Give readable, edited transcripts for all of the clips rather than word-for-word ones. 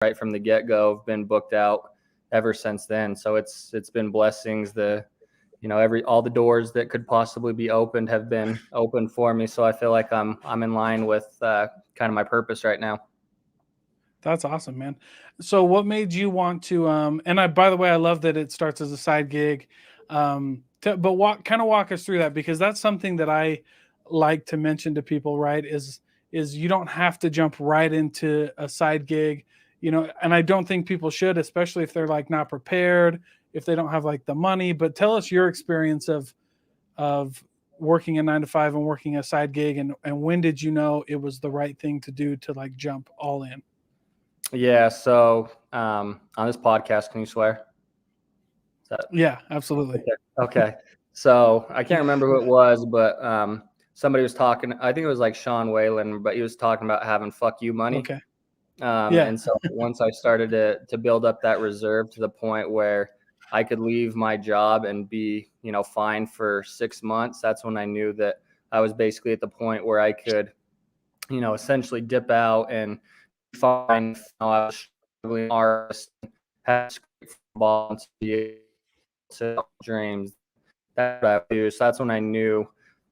right from the get-go. I've been booked out ever since then. So it's been blessings. All the doors that could possibly be opened have been opened for me. So I feel like I'm in line with kind of my purpose right now. That's awesome, man. So what made you want to by the way, I love that it starts as a side gig. But walk us through that, because that's something that I like to mention to people, right? Is you don't have to jump right into a side gig, and I don't think people should, especially if they're like not prepared, if they don't have like the money. But tell us your experience of working a 9 to 5 and working a side gig, and when did you know it was the right thing to do to like jump all in? Yeah. So on this podcast, can you swear? Is that Yeah, absolutely. okay? Okay. So I can't remember who it was, but somebody was talking. I think it was like Sean Whalen, but he was talking about having "fuck you" money. Okay. Yeah. And so once I started to build up that reserve to the point where I could leave my job and be, fine for 6 months, that's when I knew that I was basically at the point where I could, essentially dip out and find. I was struggling artist, had ball to dreams. That's what I do. So that's when I knew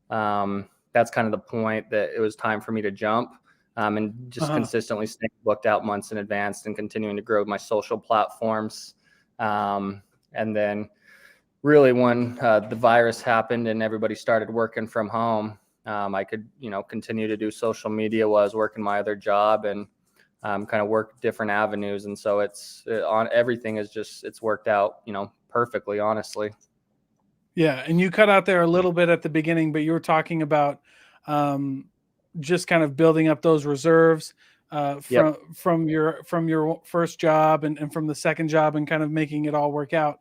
that's kind of the point that it was time for me to jump. And just consistently staying booked out months in advance and continuing to grow my social platforms. And then really when the virus happened and everybody started working from home, I could, continue to do social media while I was working my other job and kind of work different avenues. And so everything is just, it's worked out, perfectly, honestly. Yeah. And you cut out there a little bit at the beginning, but you were talking about just kind of building up those reserves Yep. from your first job and from the second job, and kind of making it all work out.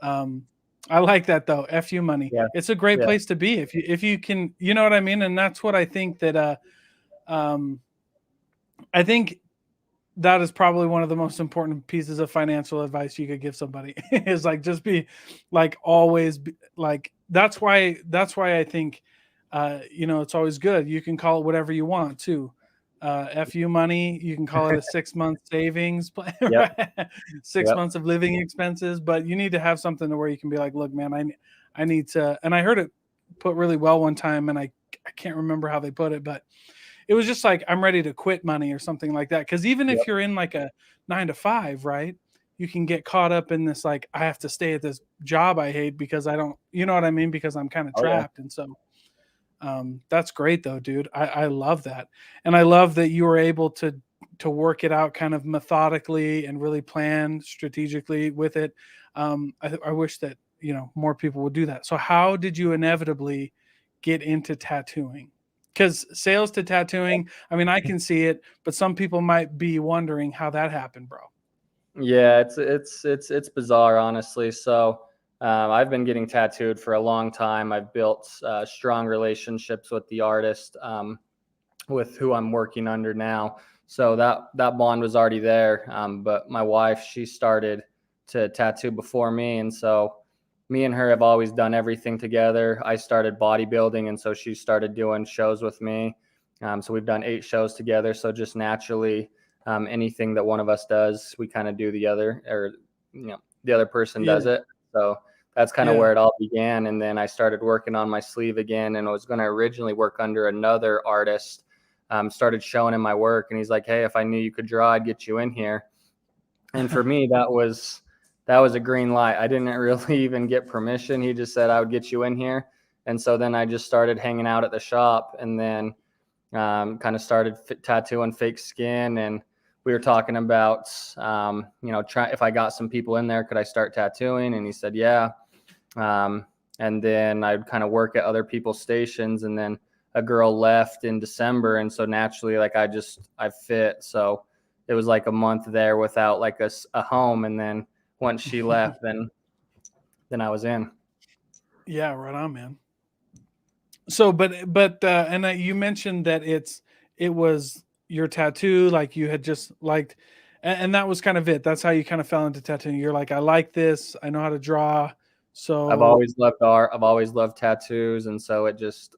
I like that though. FU money. Yeah. It's a great Yeah. place to be if you can, you know what I mean? And that's what I think that I think that is probably one of the most important pieces of financial advice you could give somebody is like, just be like, always be, like, that's why I think it's always good. You can call it whatever you want too. FU money, you can call it a 6 month savings plan, Yep. right? Six Yep. months of living expenses, but you need to have something to where you can be like, look, man, I need to, and I heard it put really well one time, and I can't remember how they put it, but it was just like, I'm ready to quit money or something like that. Because even if Yep. you're in like a 9 to 5, right, you can get caught up in this, like, I have to stay at this job I hate because I don't, you know what I mean, because I'm kind of Oh yeah. trapped. And so that's great though, dude. I love that. And I love that you were able to work it out kind of methodically and really plan strategically with it. I wish that more people would do that. So how did you inevitably get into tattooing? Because sales to tattooing, I mean, I can see it, but some people might be wondering how that happened, bro. Yeah, it's bizarre, honestly. So I've been getting tattooed for a long time. I've built strong relationships with the artist, with who I'm working under now. So that bond was already there. But my wife, she started to tattoo before me, and so me and her have always done everything together. I started bodybuilding, and so she started doing shows with me. So we've done 8 shows together. So just naturally, anything that one of us does, we kind of do the other, or the other person Yeah. does it. So that's kind of Yeah. where it all began. And then I started working on my sleeve again, and I was going to originally work under another artist. Started showing him my work, and he's like, "Hey, if I knew you could draw, I'd get you in here." And for me, that was a green light. I didn't really even get permission. He just said I would get you in here. And so then I just started hanging out at the shop, and then kind of started tattooing fake skin. And we were talking about, try if I got some people in there, could I start tattooing? And he said, yeah. And then I'd kind of work at other people's stations, and then a girl left in December. And so naturally, like I fit. So it was like a month there without like a home. And then once she left, then I was in. Yeah, right on, man. So, and you mentioned that it was your tattoo, like you had just liked, and that was kind of it. That's how you kind of fell into tattooing. You're like, I like this. I know how to draw. I've So always loved art. I've always loved tattoos. And so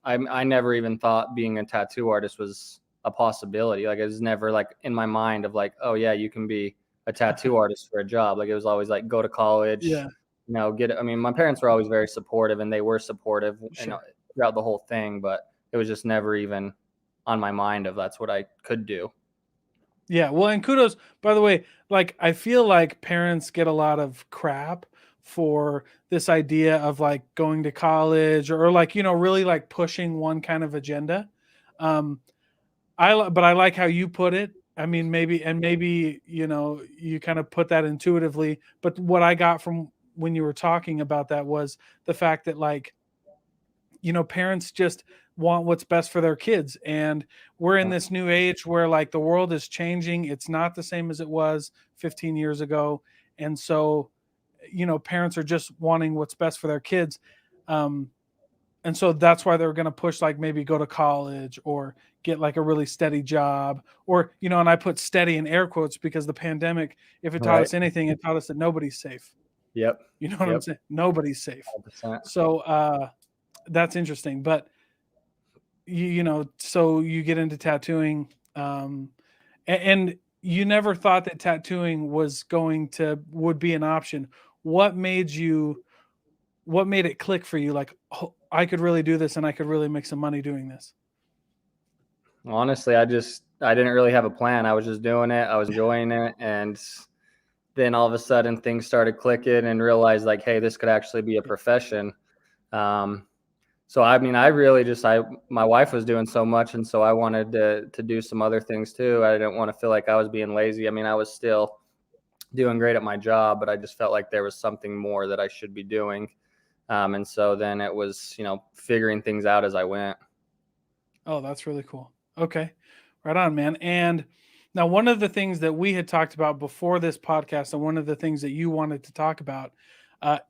I never even thought being a tattoo artist was a possibility. Like it was never like in my mind of like, oh yeah, you can be a tattoo artist for a job. Like, it was always like, go to college, Yeah, I mean, my parents were always very supportive, and they were supportive, sure. throughout the whole thing, but it was just never even on my mind of that's what I could do. Yeah, well, and kudos, by the way, like I feel like parents get a lot of crap for this idea of like going to college or like, really like pushing one kind of agenda. Um, but I like how you put it. I mean, maybe, you kind of put that intuitively, but what I got from when you were talking about that was the fact that like, parents just want what's best for their kids. And we're in this new age where like the world is changing. It's not the same as it was 15 years ago. And so, parents are just wanting what's best for their kids. Um, and so that's why they're going to push like maybe go to college or get like a really steady job or, and I put steady in air quotes because the pandemic, if it taught Right. us anything, it taught us that nobody's safe. Yep. You know what I'm Yep. saying? Nobody's safe. 100%. So, that's interesting. But so you get into tattooing, and you never thought that tattooing would be an option. What made it click for you? Like, oh, I could really do this and I could really make some money doing this. Honestly, I didn't really have a plan. I was just doing it. I was enjoying it. And then all of a sudden things started clicking and realized like, hey, this could actually be a profession. Um, so I mean, my wife was doing so much, and so I wanted to do some other things too. I didn't want to feel like I was being lazy. I mean, I was still doing great at my job, but I just felt like there was something more that I should be doing. And so then it was, figuring things out as I went. Oh, that's really cool. Okay. Right on, man. And now one of the things that we had talked about before this podcast, and one of the things that you wanted to talk about, uh,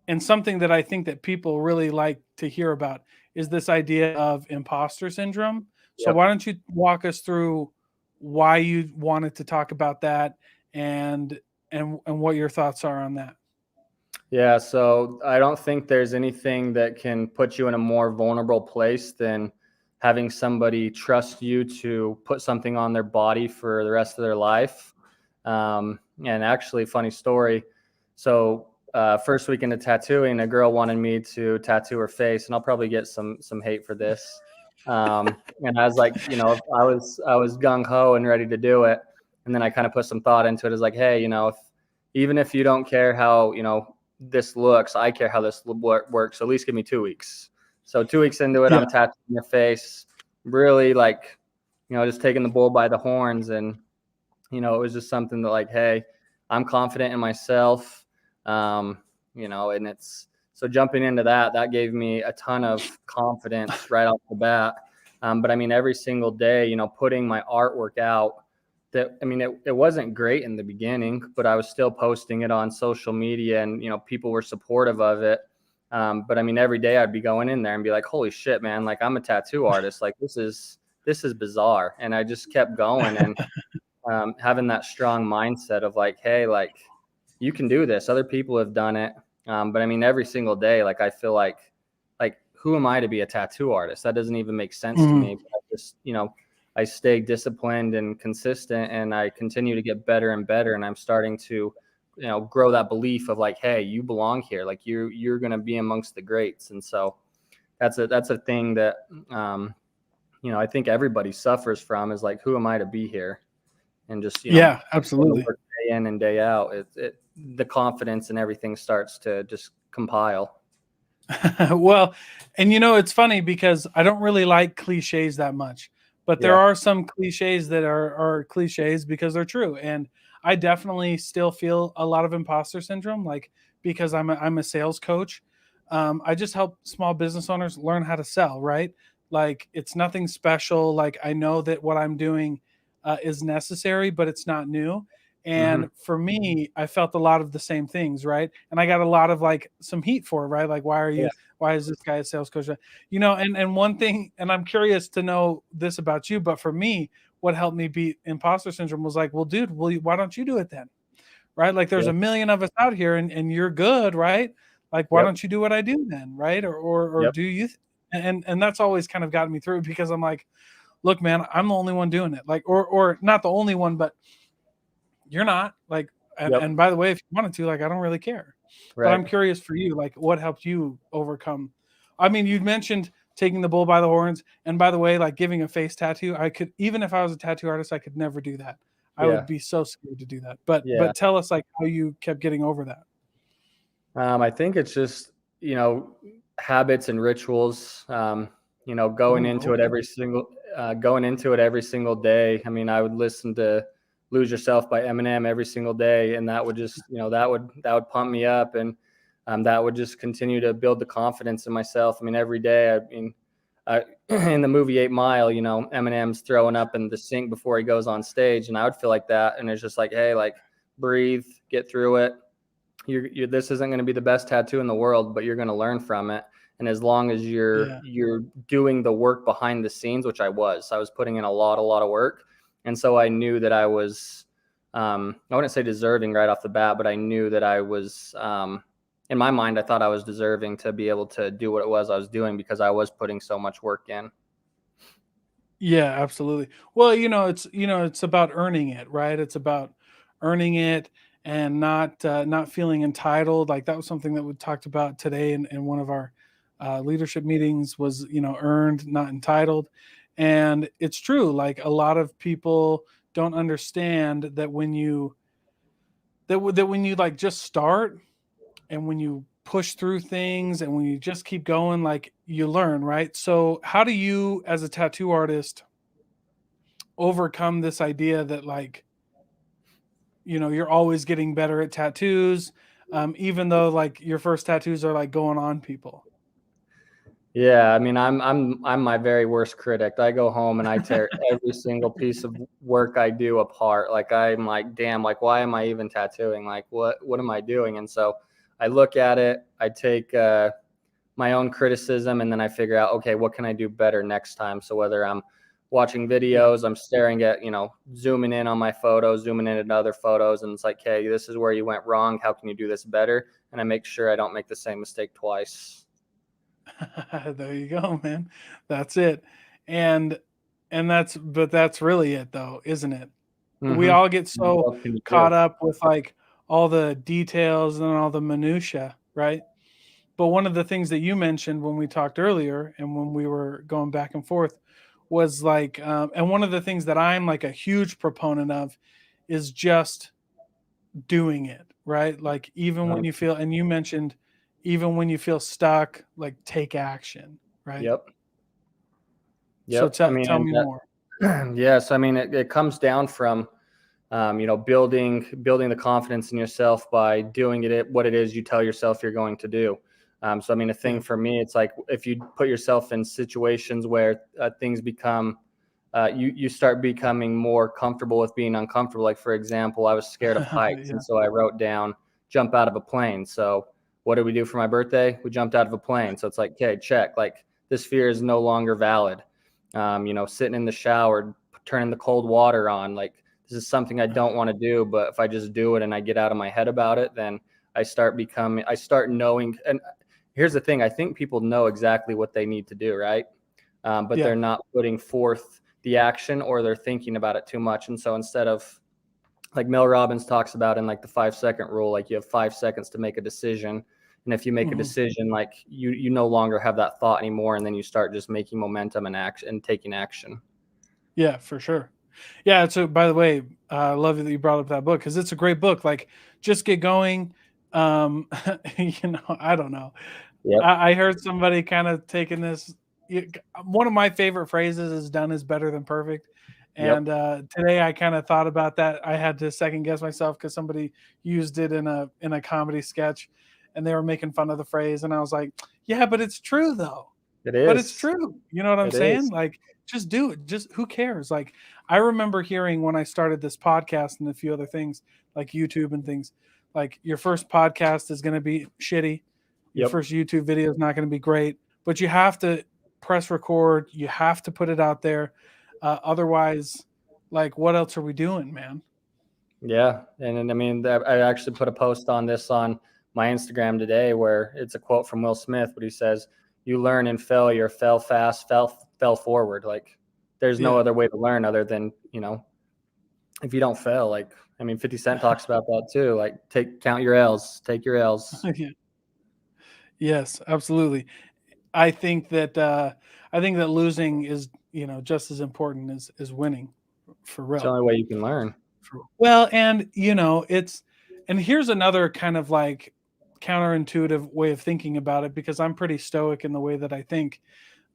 and something that I think that people really like to hear about is this idea of imposter syndrome. So Yep. why don't you walk us through why you wanted to talk about that and and what your thoughts are on that? Yeah, so I don't think there's anything that can put you in a more vulnerable place than having somebody trust you to put something on their body for the rest of their life. And actually, funny story. So, first week into tattooing, a girl wanted me to tattoo her face, and I'll probably get some hate for this. And I was like, I was gung ho and ready to do it, and then I kind of put some thought into it. As like, hey, even if you don't care how this looks, I care how this works. So at least give me 2 weeks. So 2 weeks into it, Yeah. I'm tattooing your face, really like, just taking the bull by the horns. And, it was just something that like, hey, I'm confident in myself. And so jumping into that gave me a ton of confidence right off the bat. But I mean, every single day, putting my artwork out, it wasn't great in the beginning, but I was still posting it on social media, and people were supportive of it. But I mean, every day I'd be going in there and be like, holy shit, man, like I'm a tattoo artist. Like this is bizarre. And I just kept going, and having that strong mindset of like, hey, like you can do this. Other people have done it. But I mean, every single day, like I feel like who am I to be a tattoo artist? That doesn't even make sense to me. But I just, I stay disciplined and consistent, and I continue to get better and better. And I'm starting to, grow that belief of like, hey, you belong here. Like you're going to be amongst the greats. And so that's a thing that, I think everybody suffers from, is like, who am I to be here? And just, Yeah, absolutely. work day in and day out, the confidence and everything starts to just compile. Well, and it's funny because I don't really like cliches that much, but there Yeah. are some cliches that are cliches because they're true. And I definitely still feel a lot of imposter syndrome, like because I'm a sales coach. I just help small business owners learn how to sell, right? Like it's nothing special. Like I know that what I'm doing is necessary, but it's not new. Hmm. And for me, I felt a lot of the same things, right? And I got a lot of like some heat for it, right? Like, Yeah. why is this guy a sales coach? And one thing, and I'm curious to know this about you, but for me, what helped me beat imposter syndrome was like, well, dude, why don't you do it then? Right? Like there's Yeah. a million of us out here and you're good, right? Like, why Yep. don't you do what I do then? Right? Or Yep. do you? And that's always kind of gotten me through because I'm like, look, man, I'm the only one doing it. Like, or not the only one, but you're not like, Yep. and by the way, if you wanted to, like, I don't really care. But Right. I'm curious for you, like, what helped you overcome? I mean, you mentioned taking the bull by the horns, and by the way, like giving a face tattoo, I could, even if I was a tattoo artist, I could never do that. I Yeah. would be so scared to do that. Yeah. But tell us like how you kept getting over that. I think it's just, habits and rituals, Oh, okay. going into it every single day. I mean, I would listen to Lose Yourself by Eminem every single day. And that would just, that would pump me up. And that would just continue to build the confidence in myself. I mean, every day, I mean, in the movie 8 Mile, Eminem's throwing up in the sink before he goes on stage. And I would feel like that. And it's just like, hey, like breathe, get through it. This isn't going to be the best tattoo in the world, but you're going to learn from it. And as long as you're Yeah. doing the work behind the scenes, which I was putting in a lot of work. And so I knew that I was, I wouldn't say deserving right off the bat, but I knew that I was, in my mind, I thought I was deserving to be able to do what it was I was doing because I was putting so much work in. Yeah, absolutely. Well, it's about earning it, right? It's about earning it and not feeling entitled. Like that was something that we talked about today in one of our leadership meetings was, earned, not entitled. And it's true. Like a lot of people don't understand that when you like just start and when you push through things and when you just keep going, like you learn, right? So how do you as a tattoo artist overcome this idea that like you're always getting better at tattoos, even though like your first tattoos are like going on people? Yeah, I mean, I'm my very worst critic. I go home and I tear every single piece of work I do apart. Like I'm like, damn, like why am I even tattooing? Like what am I doing? And so I look at it, I take my own criticism, and then I figure out, okay, what can I do better next time? So whether I'm watching Yeah. videos, I'm staring at, zooming in on my photos, zooming in at other photos, and it's like, hey, this is where you went wrong. How can you do this better? And I make sure I don't make the same mistake twice. There you go, man. That's it. And that's really it though, isn't it? We Mm-hmm. all get What so else can you caught do? up with like all the details and all the minutia, right? But one of the things that you mentioned when we talked earlier and when we were going back and forth was like, and one of the things that I'm like a huge proponent of is just doing it, right? Like even when you feel, and you mentioned, even when you feel stuck, like take action, right? Yep. So Yep. I mean, tell me more. yes. I mean, it comes down from, building the confidence in yourself by doing what it is you tell yourself you're going to do. So, I mean, a thing Yeah. for me, it's like if you put yourself in situations where things become, you start becoming more comfortable with being uncomfortable. Like, for example, I was scared of heights. And Yeah. so I wrote down, jump out of a plane. So what did we do for my birthday? We jumped out of a plane. So it's like, okay, check. Like this fear is no longer valid. Sitting in the shower, turning the cold water on, like, this is something I don't want to do, but if I just do it and I get out of my head about it, then I start knowing. And here's the thing, I think people know exactly what they need to do, right? But Yeah. they're not putting forth the action, or they're thinking about it too much. And so instead of, like Mel Robbins talks about in like the 5-second rule, like you have 5 seconds to make a decision. And if you make a Mhm. decision, like you no longer have that thought anymore. And then you start just making momentum and action and taking action. Yeah, for sure. Yeah. So, by the way, I love that you brought up that book because it's a great book. Like, just get going. Um, I don't know. Yep. I heard somebody kind of taking this. One of my favorite phrases is "done is better than perfect," Yep. and today I kind of thought about that. I had to second guess myself because somebody used it in a comedy sketch, and they were making fun of the phrase, and I was like, "Yeah, but it's true though." It But it's is. true. You know what I'm It saying? is. Like, just do it. Just who cares? Like, I remember hearing when I started this podcast and a few other things, like YouTube and things, like your first podcast is going to be shitty. Your Yep. first YouTube video is not going to be great, but you have to press record. You have to put it out there. Otherwise, like, what else are we doing, man? Yeah. And I mean, I actually put a post on this on my Instagram today where it's a quote from Will Smith, but he says, you learn in failure, fell fast, fell forward. Like there's no Yeah. other way to learn other than, if you don't fail, like, I mean, 50 Cent talks about that too. Like, count your L's, take your L's. Yeah. Yes, absolutely. I think that losing is, just as important as winning, for It's the real. only way you can learn. Well, and and here's another kind of like counterintuitive way of thinking about it, because I'm pretty stoic in the way that I think.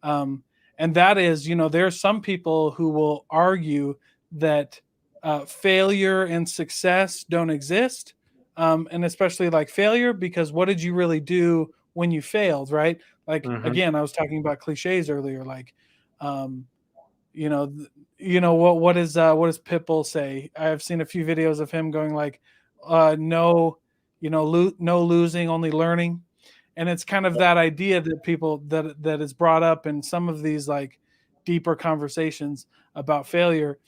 Um, and that is, there's some people who will argue that failure and success don't exist. And especially like failure, because what did you really do when you failed, right? Like, Mm-hmm. again, I was talking about cliches earlier, like, um, you know, what does Pitbull say? I've seen a few videos of him going like, no, no losing, only learning. And it's kind of that idea that people that is brought up in some of these like deeper conversations about failure,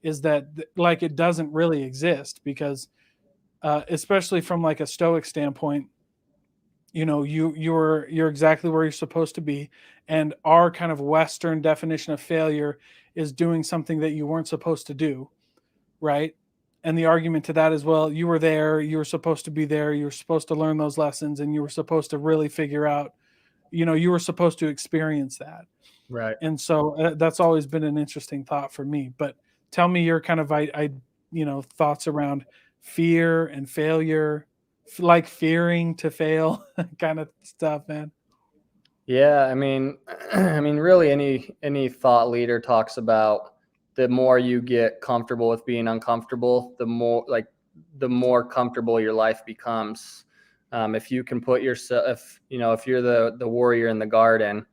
is that like it doesn't really exist, because especially from like a stoic standpoint, you're exactly where you're supposed to be. And our kind of Western definition of failure is doing something that you weren't supposed to do, right? And the argument to that is, well, you were there, you were supposed to be there, you were supposed to learn those lessons, and you were supposed to really figure out, you were supposed to experience that. Right. And so that's always been an interesting thought for me. But tell me your kind of thoughts around fear and failure, like fearing to fail kind of stuff, man. Yeah, I mean, really, any thought leader talks about the more you get comfortable with being uncomfortable, the more comfortable your life becomes. If you can put yourself, if you're the warrior in the garden,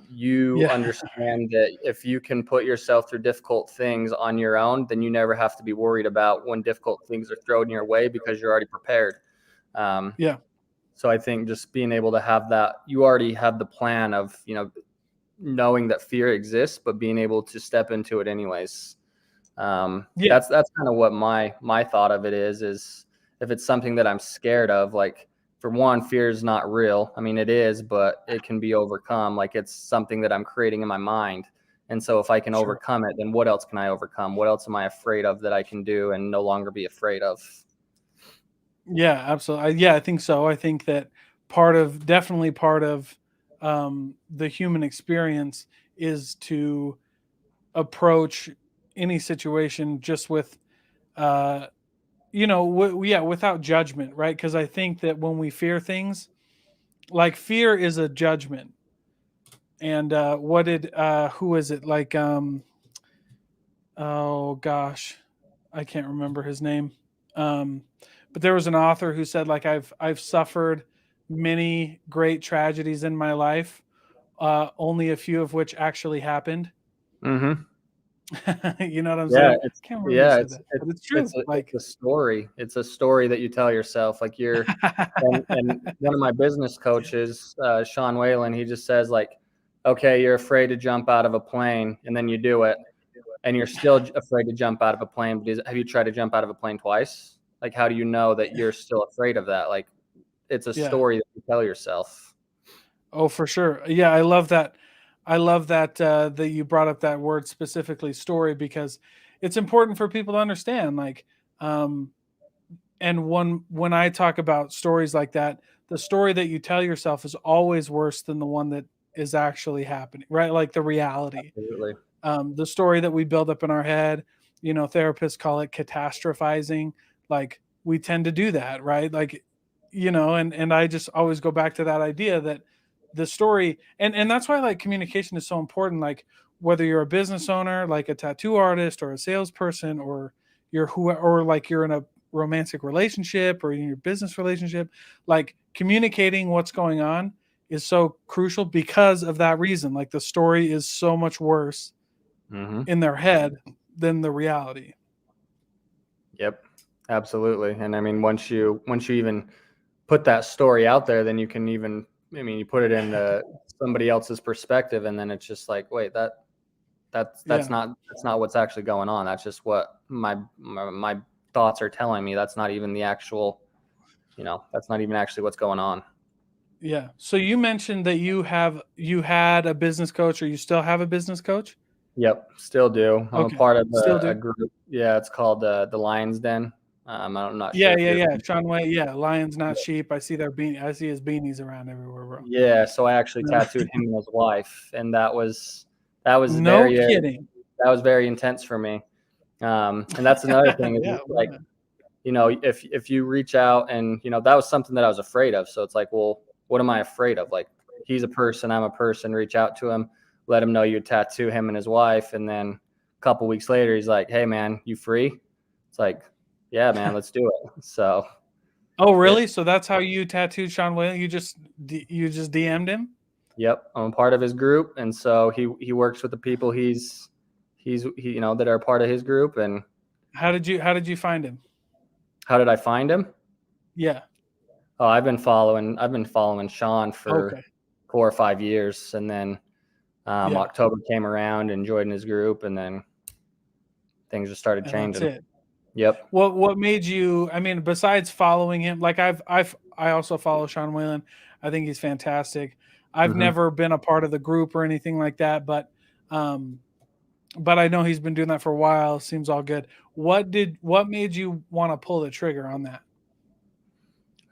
you Yeah. understand that if you can put yourself through difficult things on your own, then you never have to be worried about when difficult things are thrown your way, because you're already prepared. Um, Yeah. so I think just being able to have that, you already have the plan of, knowing that fear exists, but being able to step into it anyways. Yeah. That's kind of what my thought of it is if it's something that I'm scared of, like, for one, fear is not real. I mean, it is, but it can be overcome. Like, it's something that I'm creating in my mind. And so if I can Sure. overcome it, then what else can I overcome? What else am I afraid of that I can do and no longer be afraid of? Yeah, absolutely. Yeah, I think so. I think that definitely part of the human experience is to approach any situation just with, uh, yeah, without judgment, right? Because I think that when we fear things, like fear is a judgment. And who is it? Like, oh gosh, I can't remember his name. Um, but there was an author who said like I've suffered many great tragedies in my life, only a few of which actually happened. Mm-hmm. You know what I'm Yeah, saying? I can't remember who said that, but it's true. it's Like, a story. It's a story that you tell yourself. Like, and one of my business coaches, Sean Whalen, he just says, like, okay, you're afraid to jump out of a plane, and then you do it, and you're still afraid to jump out of a plane. But have you tried to jump out of a plane twice? Like, how do you know that you're still afraid of that? Like, it's a yeah. story that you tell yourself. Oh, for sure. Yeah, I love that. I love that that you brought up that word specifically, story, because it's important for people to understand. Like, um, and when I talk about stories like that, the story that you tell yourself is always worse than the one that is actually happening, right? Like the reality. Absolutely. The story that we build up in our head, therapists call it catastrophizing. Like we tend to do that, right? Like, and I just always go back to that idea that the story, and that's why like communication is so important. Like whether you're a business owner, like a tattoo artist or a salesperson, or or like you're in a romantic relationship or in your business relationship, like communicating what's going on is so crucial because of that reason. Like the story is so much worse Mm-hmm. in their head than the reality. Yep. Absolutely. And I mean, once you even put that story out there, then you can even, you put it into somebody else's perspective, and then it's just like, wait, Yeah. that's not what's actually going on. That's just what my thoughts are telling me. That's not even the actual, that's not even actually what's going on. Yeah. So you mentioned that you had a business coach, or you still have a business coach? Yep, still do. I'm a Okay, part of still a do. group. Yeah, it's called the Lions Den. I'm not Yeah, sure if yeah, you're. yeah. Sean Wayne, yeah. Lions, not sheep. I see their I see his beanies around everywhere, bro. Yeah, so I actually Uh, tattooed him and his wife, and that was no very kidding. that was very intense for me. And that's another thing is Yeah, it's like, man. if you reach out and that was something that I was afraid of. So it's like, well, what am I afraid of? Like, he's a person, I'm a person. Reach out to him, let him know you tattoo him and his wife, and then a couple weeks later, he's like, "Hey, man, you free?" It's like, "Yeah, man, let's do it." So Oh, it, really? So that's how you tattooed Sean Wayne? You just DM'd him? yep, I'm a part of his group, and so he works with the people that are part of his group. And How did you find him? how did I find him? Yeah. Oh, I've been following Sean for Okay. 4 or 5 years, and then Yeah. October came around and joined his group, and then things just started And that's changing. it. Yep. What made you, I mean, besides following him, like I also follow Sean Whalen. I think he's fantastic. I've Hmm. never been a part of the group or anything like that, um but I know he's been doing that for a while. Seems all good. What made you want to pull the trigger on that?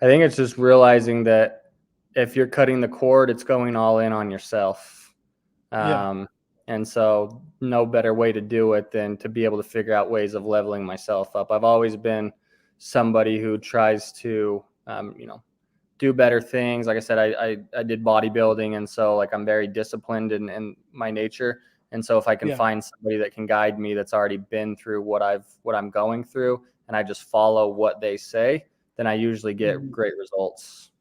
I think it's just realizing that if you're cutting the cord, it's going all in on yourself. Yeah. Um, and so, no better way to do it than to be able to figure out ways of leveling myself up. I've always been somebody who tries to, do better things. Like I said, I did bodybuilding, and so like I'm very disciplined in my nature. And so if I can Yeah. find somebody that can guide me that's already been through what I'm going through, and I just follow what they say, then I usually get Mhm. great results.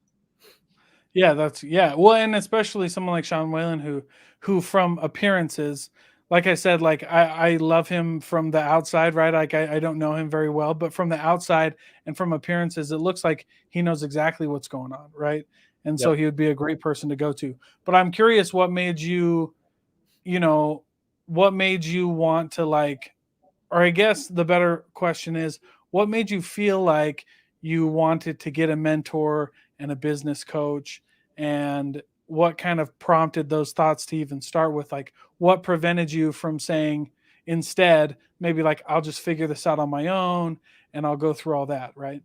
Yeah, yeah. Well, and especially someone like Sean Whalen who from appearances, like I said, like I love him from the outside, right? Like I don't know him very well, but from the outside and from appearances, it looks like he knows exactly what's going on, right? And so Yep. he would be a great person to go to. But I'm curious you know, what made you want to like, or I guess the better question is, what made you feel like you wanted to get a mentor and a business coach? And what kind of prompted those thoughts to even start with? Like, what prevented you from saying instead, maybe like, I'll just figure this out on my own and I'll go through all that, right?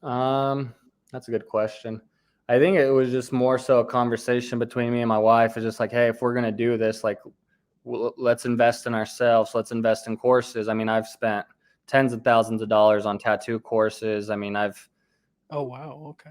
Um, that's a good question. I think it was just more so a conversation between me and my wife. It's just like, hey, if we're gonna do this, like, let's invest in ourselves. Let's invest in courses. I mean, I've spent tens of thousands of dollars on tattoo courses. Oh, wow. Okay.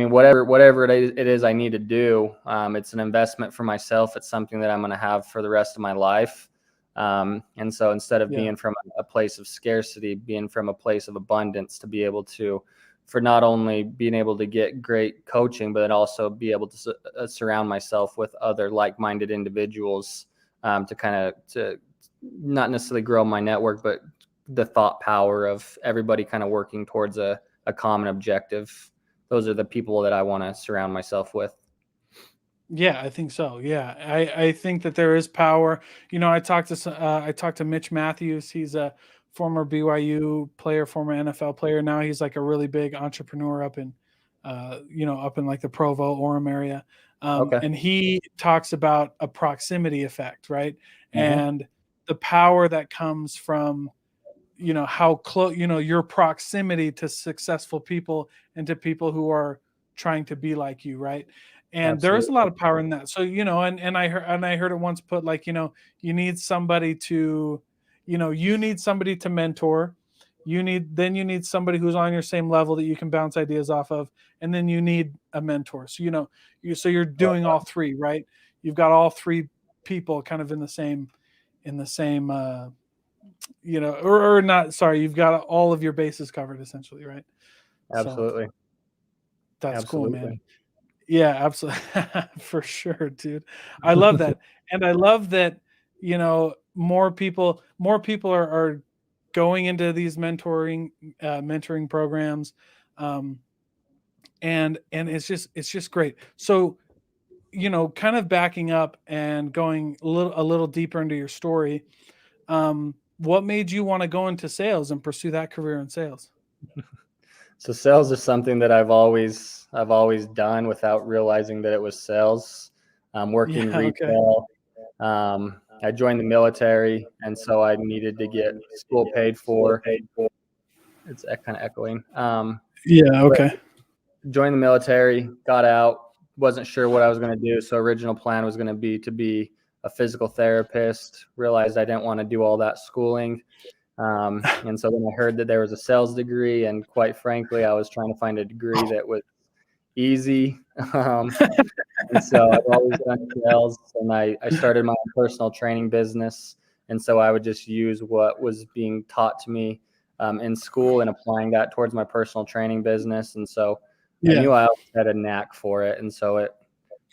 Whatever it is I need to do. It's an investment for myself. It's something that I'm going to have for the rest of my life. And so instead of Yeah. being from a place of scarcity, being from a place of abundance, to be able to, for not only being able to get great coaching, but also be able to surround myself with other like-minded individuals, to not necessarily grow my network, but the thought power of everybody kind of working towards a common objective. Those are the people that I want to surround myself with. Yeah, I think so. Yeah, I think that there is power. I talked to Mitch Matthews. He's a former BYU player, former NFL player. Now he's like a really big entrepreneur up in like the Provo Orem area. Okay. And he talks about a proximity effect, right? Hmm. And the power that comes from how close your proximity to successful people and to people who are trying to be like you, right? And there is a lot Absolutely. of power in that. So and I heard it once put like, you need somebody to you need somebody to mentor. You need somebody who's on your same level that you can bounce ideas off of, and then you need a mentor. So you're doing all three, right? You've got all three people kind of in the same or not, sorry, you've got all of your bases covered essentially, right? So Absolutely. that's cool, man. Absolutely. Yeah, absolutely. For sure, dude. I love that. And I love that, more people are going into these mentoring programs. Um, and it's just great. So, kind of backing up and going a little deeper into your story, what made you want to go into sales and pursue that career in sales? So sales is something that I've always done without realizing that it was sales. Yeah, Working okay. retail, um, I joined the military, and so I needed to get school paid for. It's kind of echoing. Yeah. Okay. Joined the military, got out, wasn't sure what I was going to do. So original plan was going to be a physical therapist. Realized I didn't want to do all that schooling. And so then I heard that there was a sales degree, and quite frankly, I was trying to find a degree that was easy. And so I've always done sales, and I started my own personal training business. And so I would just use what was being taught to me in school and applying that towards my personal training business. And so I knew I always had a knack for it. And so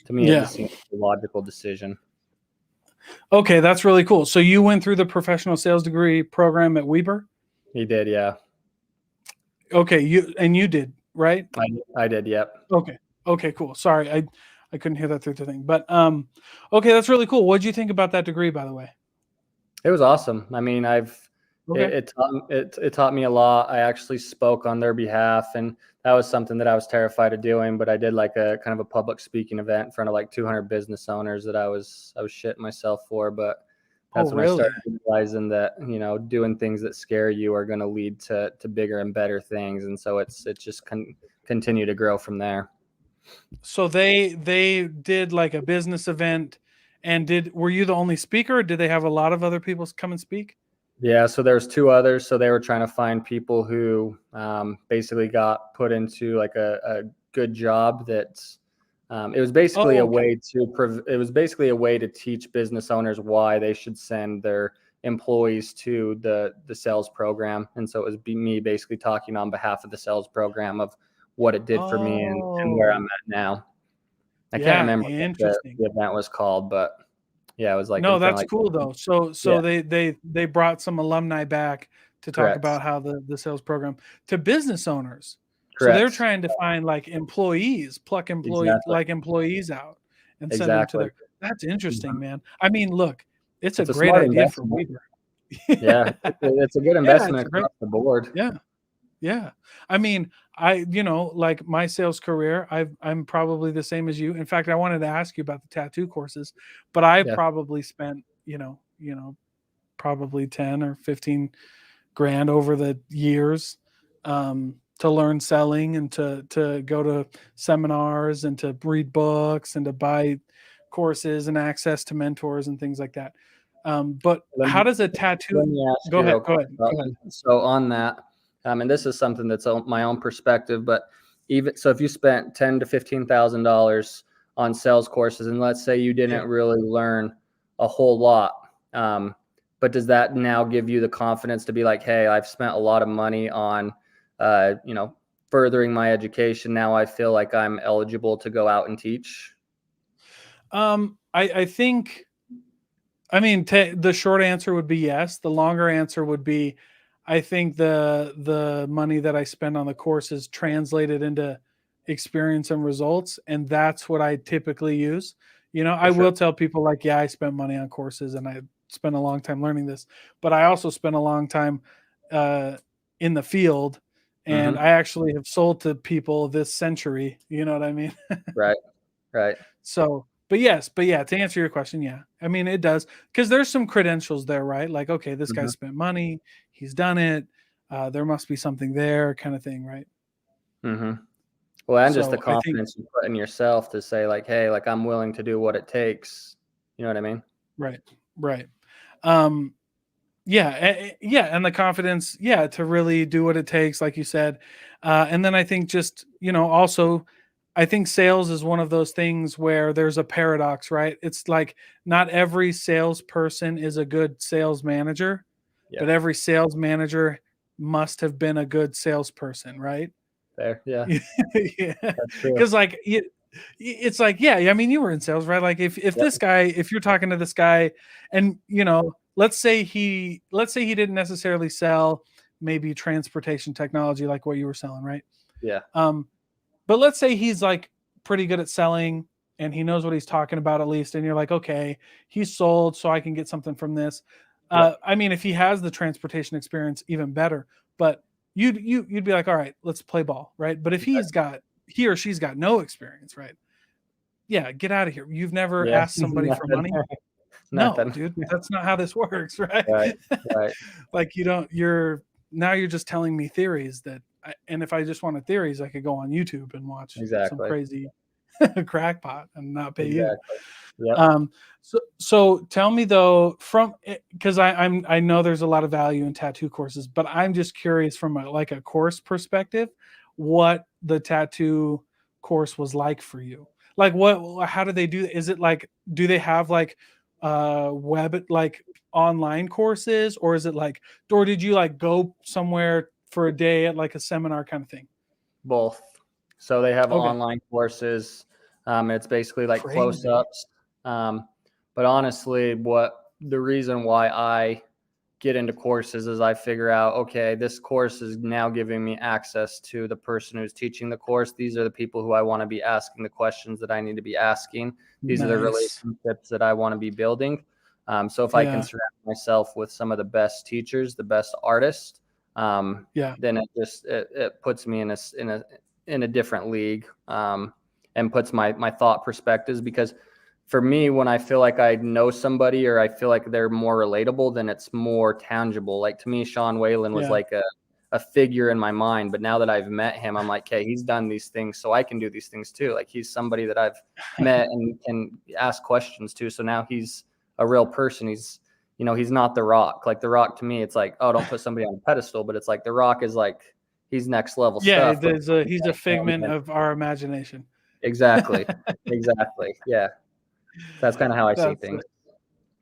to me, it just seemed like a logical decision. Okay, that's really cool. So you went through the professional sales degree program at Weber? He did, yeah. Okay, you did, right? I did, yep. Okay, cool. Sorry, I couldn't hear that through the thing. But okay, that's really cool. What did you think about that degree, by the way? It was awesome. I mean, it taught me a lot. I actually spoke on their behalf, and that was something that I was terrified of doing. But I did like a kind of a public speaking event in front of like 200 business owners that I was shitting myself for. But that's when I started realizing that, you know, doing things that scare you are going to lead to bigger and better things. And so it's just continue to grow from there. So they did like a business event, and were you the only speaker, or did they have a lot of other people come and speak? Yeah, so there's two others. So they were trying to find people who basically got put into like a good job that's it was basically a way to teach business owners why they should send their employees to the sales program. And so it was me basically talking on behalf of the sales program of what it did for me and where I'm at now. I can't remember what the event was called, but yeah, it was like, no, that's cool though. So they brought some alumni back to talk about how the sales program to business owners. Correct. So they're trying to find like employees out and send them to their. That's interesting, man. I mean, look, it's a great idea for Weber. Yeah, it's a good investment across the board. Yeah. I mean, like my sales career, I'm probably the same as you. In fact, I wanted to ask you about the tattoo courses, but I've probably spent, probably 10 or 15 grand over the years to learn selling and to go to seminars and to read books and to buy courses and access to mentors and things like that. But how does a tattoo? Go ahead. So on that, and this is something that's my own perspective, but even so, if you spent $10,000 to $15,000 on sales courses, and let's say you didn't really learn a whole lot, but does that now give you the confidence to be like, hey, I've spent a lot of money on, furthering my education. Now I feel like I'm eligible to go out and teach? I think, the short answer would be yes. The longer answer would be, I think the money that I spend on the courses translated into experience and results, and that's what I typically use. I will tell people like, yeah, I spent money on courses and I spent a long time learning this, but I also spent a long time in the field, and I actually have sold to people this century. You know what I mean? Right. So, but yeah, to answer your question, yeah. I mean, it does, because there's some credentials there, right? Like, okay, this guy spent money, he's done it. There must be something there, kind of thing, right? Well, and just the confidence you put in yourself to say like, hey, like I'm willing to do what it takes. You know what I mean? Right. And the confidence, to really do what it takes, like you said. And then I think just, also, I think sales is one of those things where there's a paradox, right? It's like not every salesperson is a good sales manager, but every sales manager must have been a good salesperson, right? There, yeah. Because like it's like, I mean, you were in sales, right? Like if this guy, if you're talking to this guy, and let's say he didn't necessarily sell maybe transportation technology like what you were selling, right? Yeah. But let's say he's like pretty good at selling and he knows what he's talking about at least. And you're like, okay, he's sold, so I can get something from this. I mean, if he has the transportation experience, even better. But you'd be like, all right, let's play ball, right? But if he or she's got no experience, right? Yeah, get out of here. You've never asked somebody for money. No, Nothing. dude, that's not how this works, right? Right. Right. Like you're just telling me theories and if I just wanted theories, I could go on YouTube and watch some Exactly. crazy crackpot and not pay you. Exactly. Yep. Um, so tell me though, because I know there's a lot of value in tattoo courses, but I'm just curious from like a course perspective, what the tattoo course was like for you. Like how do they do? Is it like, do they have like web, like online courses, or is it like, or did you like go somewhere for a day at like a seminar kind of thing? Both. So they have Okay, online courses. It's basically like crazy. close-ups. But honestly, what the reason why I get into courses is I figure out, okay, this course is now giving me access to the person who's teaching the course. These are the people who I want to be asking the questions that I need to be asking. These are the Nice. relationships that I want to be building. So if I can Yeah, surround myself with some of the best teachers, the best artists, yeah. then it puts me in a different league, and puts my thought perspectives. Because for me, when I feel like I know somebody or I feel like they're more relatable, then it's more tangible. Like to me, Sean Whalen was Yeah. like a figure in my mind. But now that I've met him, I'm like, okay, he's done these things, so I can do these things too. Like he's somebody that I've met and can ask questions to. So now he's a real person. He's not The Rock. Like The Rock to me, it's like, oh, don't put somebody on a pedestal. But it's like The Rock is like, he's next level Yeah, stuff. But he's a figment of our imagination. exactly, exactly, yeah. So that's kind of how I see That's things.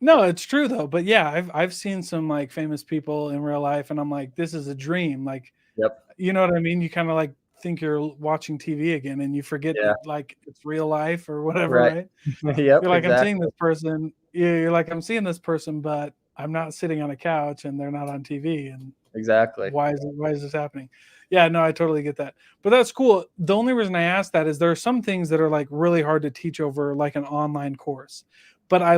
No, it's true though. But yeah, I've seen some like famous people in real life, and I'm like, this is a dream. Like, Yep. you know what I mean? You kind of like think you're watching TV again, and you forget Yeah. that like it's real life or whatever, Right. right? You're Yep. like, I'm seeing Exactly. this person. Yeah, you're like, I'm seeing this person, but I'm not sitting on a couch, and they're not on TV, and Exactly. why is this happening? Yeah, no, I totally get that. But that's cool. The only reason I ask that is there are some things that are like really hard to teach over like an online course. But I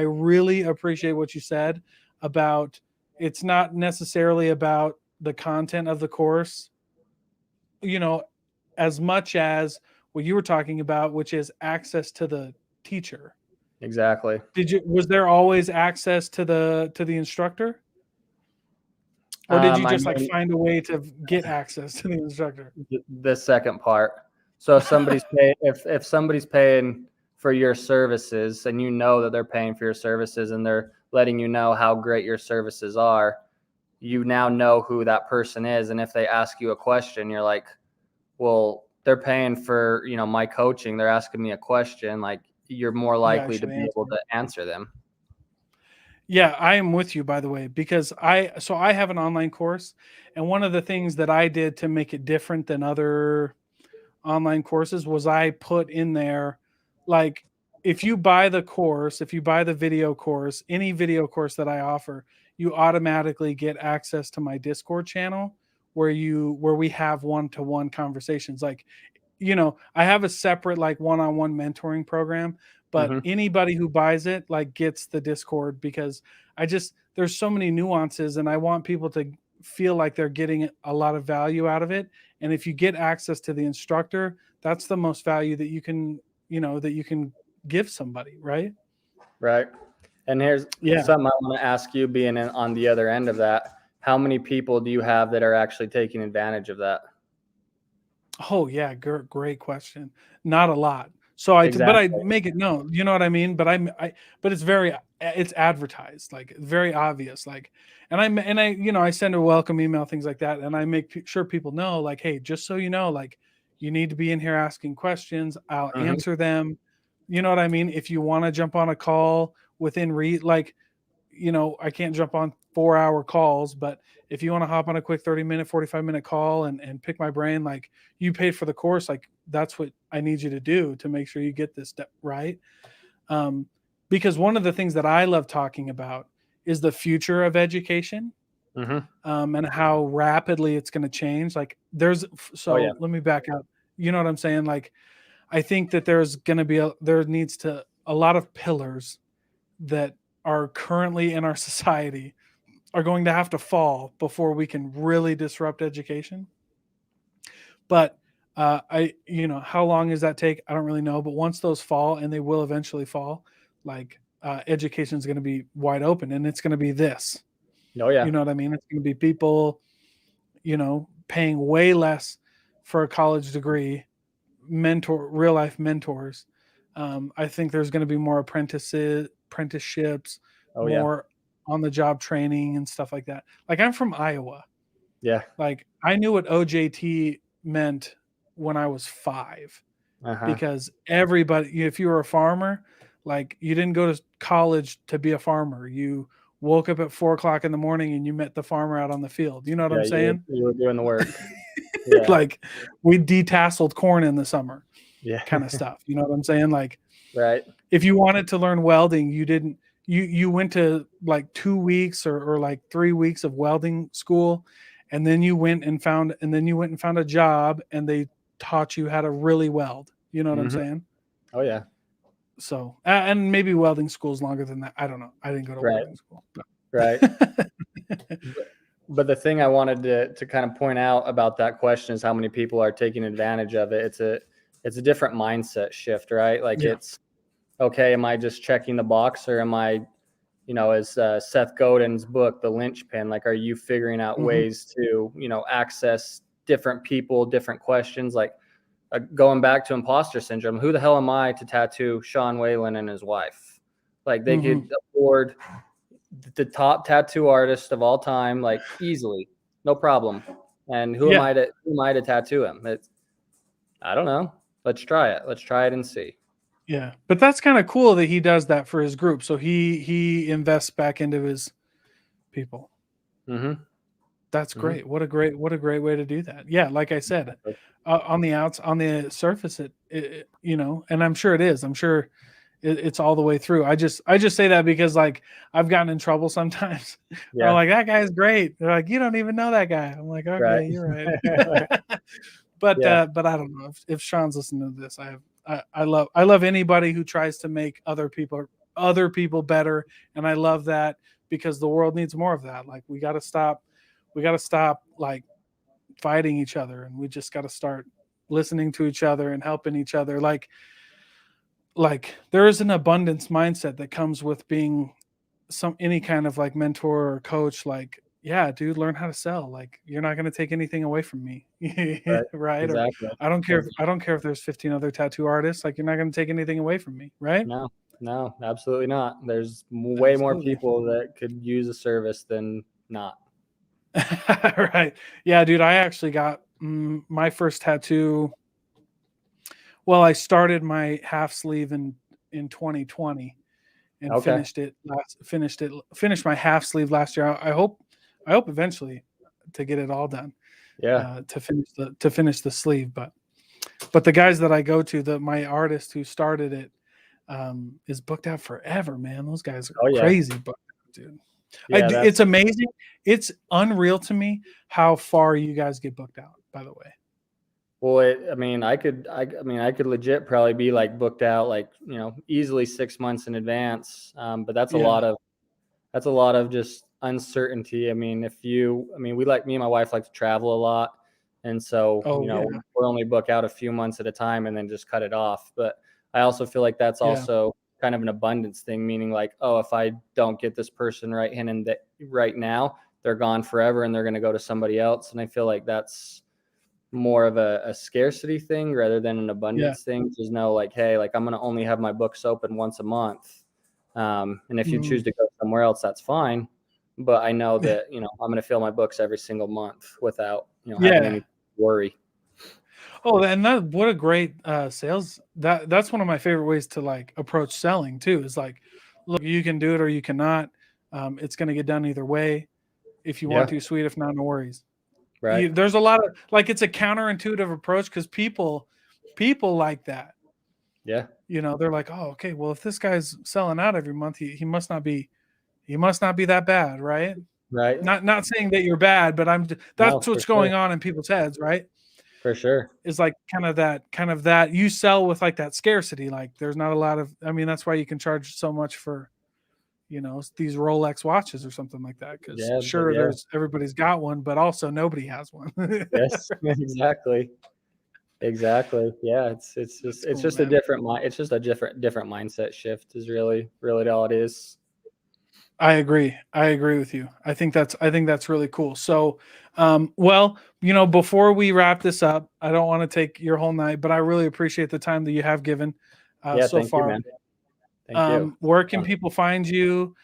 really appreciate what you said about, it's not necessarily about the content of the course, you know, as much as what you were talking about, which is access to the teacher. Exactly. Was there always access to the instructor? Or did you I just like mean, find a way to get access to the instructor? the second part. So if somebody's paying for your services, and you know that they're paying for your services and they're letting you know how great your services are, you now know who that person is. And if they ask you a question, you're like, well, they're paying for, my coaching. They're asking me a question. Like, you're more Yeah, I likely to should be able answer. to answer them. Yeah, I am with you, by the way, because I have an online course, and one of the things that I did to make it different than other online courses was I put in there, like, if you buy the course, if you buy the video course, any video course that I offer, you automatically get access to my Discord channel where we have one-to-one conversations. Like, I have a separate like one-on-one mentoring program, but Hmm. anybody who buys it like gets the Discord, because there's so many nuances, and I want people to feel like they're getting a lot of value out of it. And if you get access to the instructor, that's the most value that you can give somebody, right? Right. And here's Yeah. something I want to ask you, being on the other end of that. How many people do you have that are actually taking advantage of that? Oh yeah, great question. Not a lot. But I Exactly. make it known. You know what I mean? But it's advertised, like very obvious. Like, I send a welcome email, things like that, and I make sure people know, like, hey, just so you know, like, you need to be in here asking questions. I'll Hmm. answer them. You know what I mean? If you want to jump on a call within like, I can't jump on 4-hour calls, but if you want to hop on a quick 30-minute, 45-minute call and pick my brain, like, you paid for the course, like, that's what I need you to do to make sure you get this right. Um, because one of the things that I love talking about is the future of education, Hmm. and how rapidly it's going to change. Like, Oh yeah. so let me back up. You know what I'm saying? Like, I think that there needs to a lot of pillars that are currently in our society are going to have to fall before we can really disrupt education. But how long does that take? I don't really know. But once those fall, and they will eventually fall, like, education is going to be wide open, and it's going to be this. Oh yeah. You know what I mean? It's going to be people, paying way less for a college degree, real life mentors. I think there's going to be more apprenticeships, Oh yeah. more on the job training and stuff like that. Like, I'm from Iowa. Yeah. Like, I knew what OJT meant when I was 5, because everybody, if you were a farmer, like, you didn't go to college to be a farmer. You woke up at 4 o'clock in the morning and you met the farmer out on the field. You know what Yeah, I'm saying? you were doing the work. Yeah. Like, we detasseled corn in the summer, Yeah. kind of stuff. You know what I'm saying? Like, Right. if you wanted to learn welding, you went to like 2 weeks or like 3 weeks of welding school, and then you went and found a job, and they taught you how to really weld. You know what I'm saying? Oh yeah. So, and maybe welding school is longer than that. I don't know. I didn't go to Right. welding school. Right. But the thing I wanted to kind of point out about that question is how many people are taking advantage of it. It's a different mindset shift, right? Like, it's okay, am I just checking the box, or am I, as Seth Godin's book, The Linchpin, like, are you figuring out ways to, access different people, different questions? Like, going back to imposter syndrome, who the hell am I to tattoo Sean Whalen and his wife? Like, they could afford the top tattoo artist of all time, like, easily, no problem. And who am I to tattoo him? I don't know. Let's try it. Let's try it and see. Yeah, but that's kind of cool that he does that for his group. So he invests back into his people. That's great. What a great way to do that. Yeah, like I said, on the surface, and I'm sure it is. I'm sure it's all the way through. I just say that because, like, I've gotten in trouble sometimes. I'm like, that guy's great. They're like, you don't even know that guy. I'm like, okay, right. You're right. But I don't know if Sean's listening to this. I love anybody who tries to make other people better, and I love that, because the world needs more of that. Like, we got to stop like fighting each other, and we just got to start listening to each other and helping each other. Like there is an abundance mindset that comes with being any kind of like mentor or coach. Like, yeah, dude, learn how to sell. Like, you're not going to take anything away from me. Right. Exactly. Or, I don't care if there's 15 other tattoo artists. Like, you're not going to take anything away from me. Right. No, absolutely not. There's way more people that could use a service than not. Right. Yeah, dude, I actually got my first tattoo. Well, I started my half sleeve in 2020 and finished my half sleeve last year. I hope eventually to get it all done. Yeah. To finish the sleeve, but the guys that I go to, my artist who started it is booked out forever, man. Those guys are crazy, but dude. Yeah, it's amazing. It's unreal to me how far you guys get booked out, by the way. Well, I could legit probably be like booked out, like, easily 6 months in advance. But that's a lot of just uncertainty. Me and my wife like to travel a lot. And so, we'll only book out a few months at a time and then just cut it off. But I also feel like that's also kind of an abundance thing, meaning like, oh, if I don't get this person right now, they're gone forever and they're going to go to somebody else. And I feel like that's more of a scarcity thing rather than an abundance thing. Just know, like, hey, like, I'm going to only have my books open once a month. And if you choose to go somewhere else, that's fine. But I know that, I'm going to fill my books every single month without, having any worry. Oh, and what a great sales. That's one of my favorite ways to like approach selling too, is like, look, you can do it or you cannot. It's going to get done either way. If you want to, sweet. If not, no worries. Right. There's a lot of, like, it's a counterintuitive approach because people like that. Yeah. They're like, oh, okay, well, if this guy's selling out every month, he must not be that bad, right? Right. Not saying that you're bad, but that's what's going on in people's heads, right? For sure. Is like kind of that you sell with like that scarcity. Like, there's not a lot of, that's why you can charge so much for, these Rolex watches or something like that. Because everybody's got one, but also nobody has one. Yes, exactly. Exactly. Yeah. That's It's cool, just a man. it's just a different mindset shift is really all it is. I agree. I agree with you. I think that's really cool. So, well, before we wrap this up, I don't want to take your whole night, but I really appreciate the time that you have given Yeah. so Thank you, far. man. Thank you. Where can people find you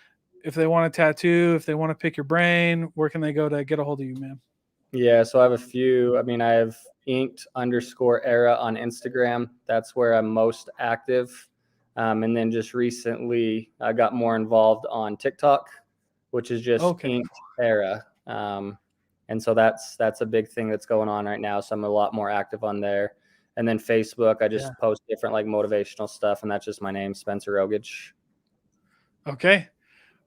if they want a tattoo? If they want to pick your brain, where can they go to get a hold of you, man? Yeah, so I have a few. I mean, I have inked_era on Instagram. That's where I'm most active. And then just recently, I got more involved on TikTok, which is just Okay. inked era. And so that's a big thing that's going on right now. So I'm a lot more active on there. And then Facebook, I Yeah. just post different like motivational stuff, and that's just my name, Spencer Rogich. Okay.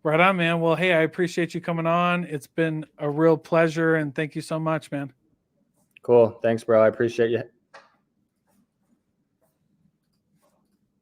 Right on, man. Well, hey, I appreciate you coming on. It's been a real pleasure, and thank you so much, man. Cool. Thanks, bro. I appreciate you